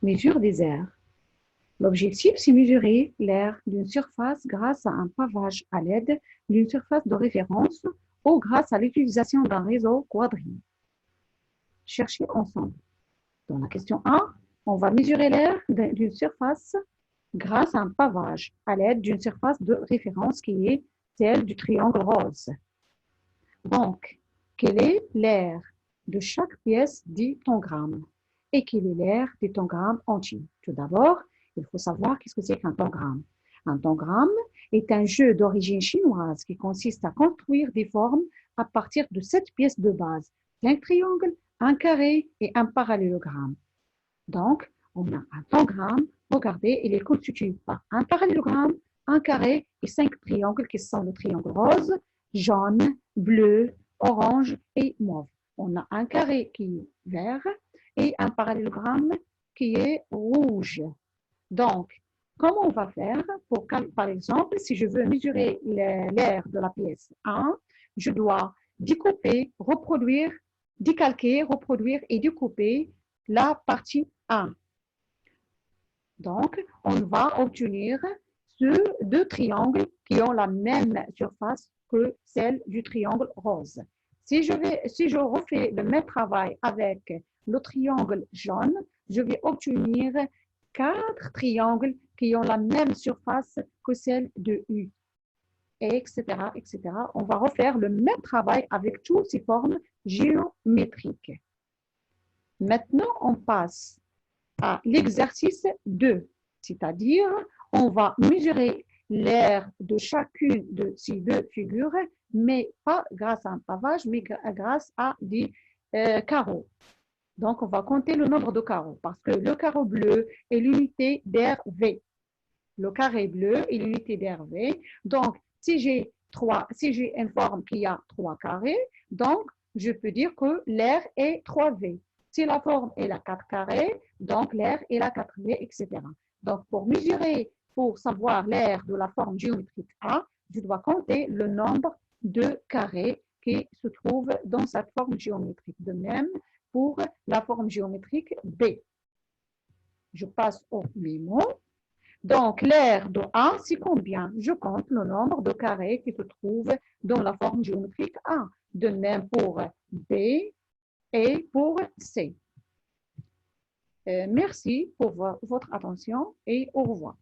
mesure des aires. L'objectif, c'est mesurer l'aire d'une surface grâce à un pavage à l'aide d'une surface de référence ou grâce à l'utilisation d'un réseau quadrillé. Cherchez ensemble. Dans la question 1, on va mesurer l'aire d'une surface grâce à un pavage à l'aide d'une surface de référence qui est celle du triangle rose. Donc, quelle est l'aire de chaque pièce du tangramme et quelle est l'aire du tangramme entier? Tout d'abord, il faut savoir qu'est-ce que c'est qu'un tangramme. Un tangramme est un jeu d'origine chinoise qui consiste à construire des formes à partir de 7 pièces de base, un triangle, un carré et un parallélogramme. Donc, on a un tangramme, regardez, il est constitué par un parallélogramme, un carré et 5 triangles qui sont le triangle rose, jaune, bleu, orange et mauve. On a un carré qui est vert et un parallélogramme qui est rouge. Donc, comment on va faire pour, par exemple, si je veux mesurer l'aire de la pièce 1, je dois découper, reproduire, décalquer, reproduire et découper la partie 1. Donc, on va obtenir deux triangles qui ont la même surface que celle du triangle rose. Si je refais le même travail avec le triangle jaune, je vais obtenir 4 triangles qui ont la même surface que celle de U, etc., etc. On va refaire le même travail avec toutes ces formes géométriques. Maintenant, on passe à l'exercice 2, c'est-à-dire on va mesurer l'aire de chacune de ces deux figures, mais pas grâce à un pavage, mais grâce à des carreaux. Donc, on va compter le nombre de carreaux parce que le carreau bleu est l'unité d'air V. Le carré bleu est l'unité d'air V. Donc, si j'ai une forme qui a 3 carrés, donc je peux dire que l'aire est 3V. Si la forme est la 4 carrés, donc l'aire est la 4V, etc. Donc, pour savoir l'aire de la forme géométrique A, je dois compter le nombre de carrés qui se trouvent dans cette forme géométrique. De même, pour la forme géométrique B. Je passe au mémo. Donc, l'aire de A, c'est combien? Je compte le nombre de carrés qui se trouvent dans la forme géométrique A. De même pour B et pour C. Merci pour votre attention et au revoir.